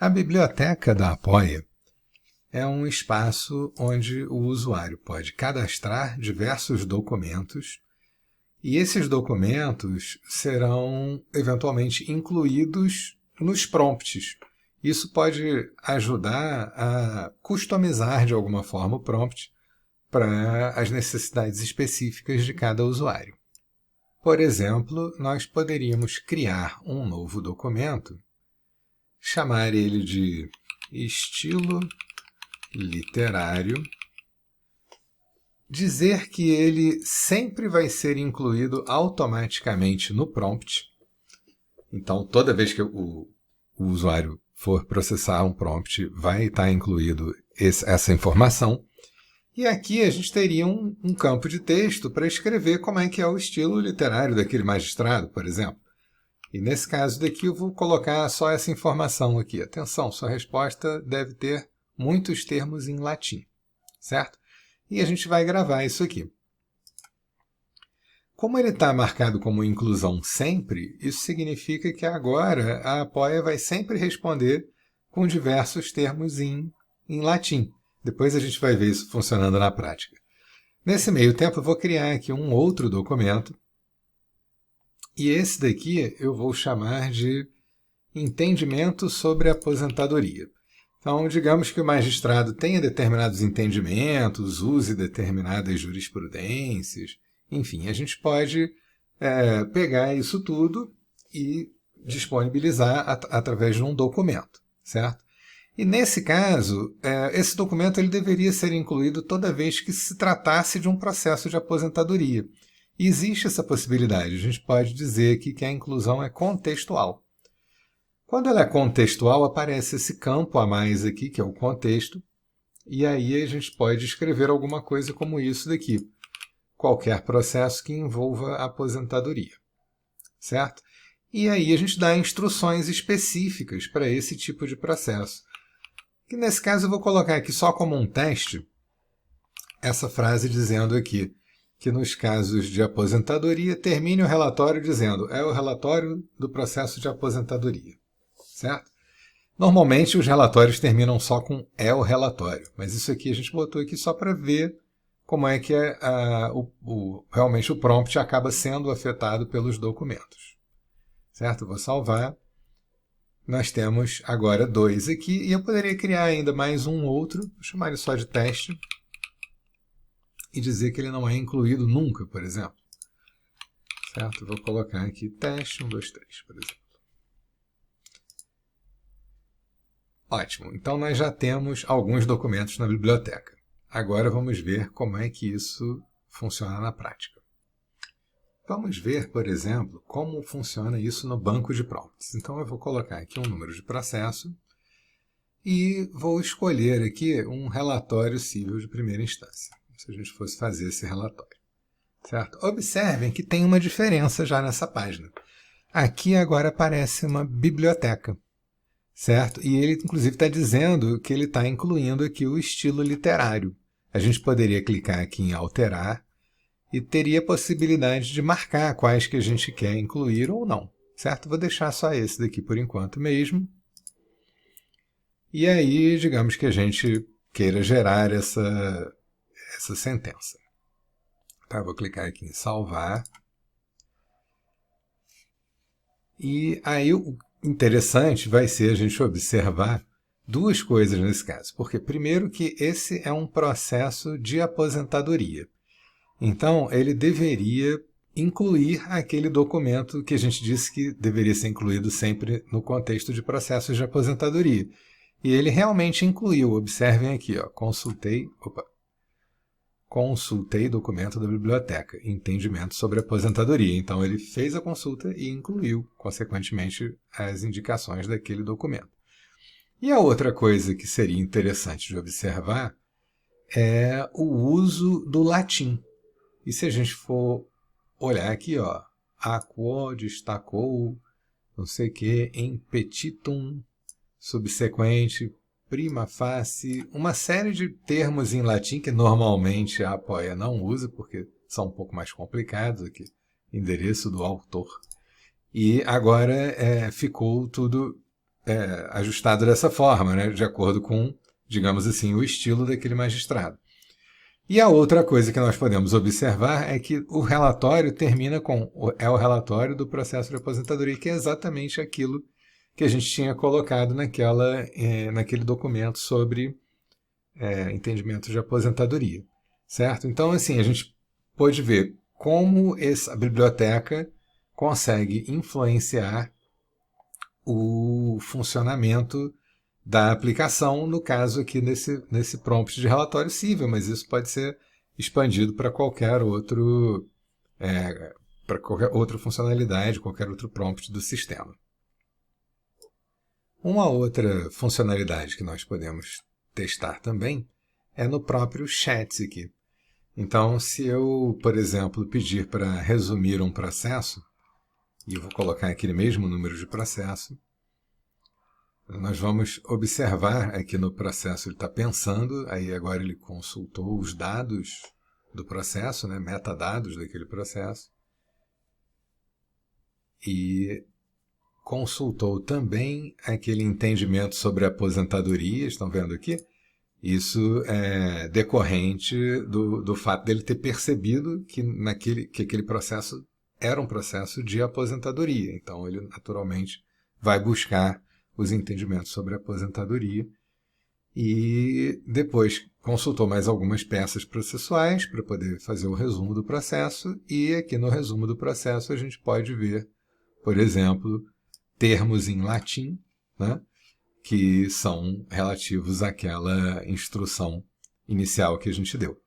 A biblioteca da Apoia é um espaço onde o usuário pode cadastrar diversos documentos e esses documentos serão eventualmente incluídos nos prompts. Isso pode ajudar a customizar de alguma forma o prompt para as necessidades específicas de cada usuário. Por exemplo, nós poderíamos criar um novo documento, chamar ele de estilo literário, dizer que ele sempre vai ser incluído automaticamente no prompt. Então, toda vez que o usuário for processar um prompt, vai estar incluído essa informação. E aqui a gente teria um campo de texto para escrever como é que é o estilo literário daquele magistrado, por exemplo. E nesse caso daqui eu vou colocar só essa informação aqui. Atenção, sua resposta deve ter muitos termos em latim, certo? E a gente vai gravar isso aqui. Como ele está marcado como inclusão sempre, isso significa que agora a Apoia vai sempre responder com diversos termos em latim. Depois a gente vai ver isso funcionando na prática. Nesse meio tempo eu vou criar aqui um outro documento. E esse daqui eu vou chamar de entendimento sobre aposentadoria. Então, digamos que o magistrado tenha determinados entendimentos, use determinadas jurisprudências, enfim, a gente pode pegar isso tudo e disponibilizar através de um documento, certo? E nesse caso, esse documento ele deveria ser incluído toda vez que se tratasse de um processo de aposentadoria. E existe essa possibilidade, a gente pode dizer aqui que a inclusão é contextual. Quando ela é contextual, aparece esse campo a mais aqui, que é o contexto, e aí a gente pode escrever alguma coisa como isso daqui. Qualquer processo que envolva aposentadoria, certo? E aí a gente dá instruções específicas para esse tipo de processo. Que nesse caso eu vou colocar aqui só como um teste, essa frase dizendo aqui, que nos casos de aposentadoria, termine o relatório dizendo é o relatório do processo de aposentadoria, certo? Normalmente os relatórios terminam só com é o relatório, mas isso aqui a gente botou aqui só para ver como é que realmente o prompt acaba sendo afetado pelos documentos, certo? Vou salvar. Nós temos agora 2 aqui, e eu poderia criar ainda mais um outro, vou chamar ele só de teste, e dizer que ele não é incluído nunca, por exemplo. Certo? Vou colocar aqui teste 1, 2, 3, por exemplo. Ótimo, então nós já temos alguns documentos na biblioteca. Agora vamos ver como é que isso funciona na prática. Vamos ver, por exemplo, como funciona isso no banco de prompts. Então eu vou colocar aqui um número de processo e vou escolher aqui um relatório civil de primeira instância, se a gente fosse fazer esse relatório. Certo? Observem que tem uma diferença já nessa página. Aqui agora aparece uma biblioteca, certo? E ele inclusive está dizendo que ele está incluindo aqui o estilo literário. A gente poderia clicar aqui em alterar e teria a possibilidade de marcar quais que a gente quer incluir ou não, certo? Vou deixar só esse daqui por enquanto mesmo. E aí, digamos que a gente queira gerar essa sentença. Tá, vou clicar aqui em salvar. E aí o interessante vai ser a gente observar duas coisas nesse caso. Porque primeiro que esse é um processo de aposentadoria. Então, ele deveria incluir aquele documento que a gente disse que deveria ser incluído sempre no contexto de processos de aposentadoria. E ele realmente incluiu. Observem aqui, ó, consultei documento da biblioteca, entendimento sobre aposentadoria. Então, ele fez a consulta e incluiu, consequentemente, as indicações daquele documento. E a outra coisa que seria interessante de observar é o uso do latim. E se a gente for olhar aqui, ó, aquo destacou, não sei o que, em petitum, subsequente, prima facie, uma série de termos em latim que normalmente a Apoia não usa, porque são um pouco mais complicados aqui, endereço do autor. E agora ficou tudo ajustado dessa forma, né, de acordo com, digamos assim, o estilo daquele magistrado. E a outra coisa que nós podemos observar é que o relatório termina com o relatório do processo de aposentadoria, que é exatamente aquilo que a gente tinha colocado naquele documento sobre entendimento de aposentadoria, certo? Então, assim, a gente pode ver como a biblioteca consegue influenciar o funcionamento da aplicação, no caso aqui nesse prompt de relatório civil, mas isso pode ser expandido para qualquer outra funcionalidade, qualquer outro prompt do sistema. Uma outra funcionalidade que nós podemos testar também é no próprio chat aqui. Então, se eu, por exemplo, pedir para resumir um processo, e eu vou colocar aquele mesmo número de processo, nós vamos observar aqui no processo, ele está pensando, aí agora ele consultou os dados do processo, né, metadados daquele processo, e consultou também aquele entendimento sobre aposentadoria, estão vendo aqui? Isso é decorrente do fato dele ter percebido que aquele processo era um processo de aposentadoria. Então, ele naturalmente vai buscar os entendimentos sobre aposentadoria e depois consultou mais algumas peças processuais para poder fazer o resumo do processo, e aqui no resumo do processo a gente pode ver, por exemplo, termos em latim, né, que são relativos àquela instrução inicial que a gente deu.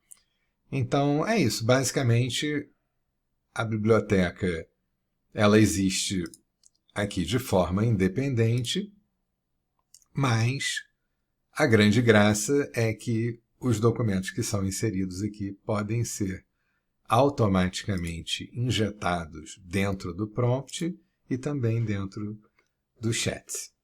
Então, é isso. Basicamente, a biblioteca ela existe aqui de forma independente, mas a grande graça é que os documentos que são inseridos aqui podem ser automaticamente injetados dentro do prompt e também dentro dos chats.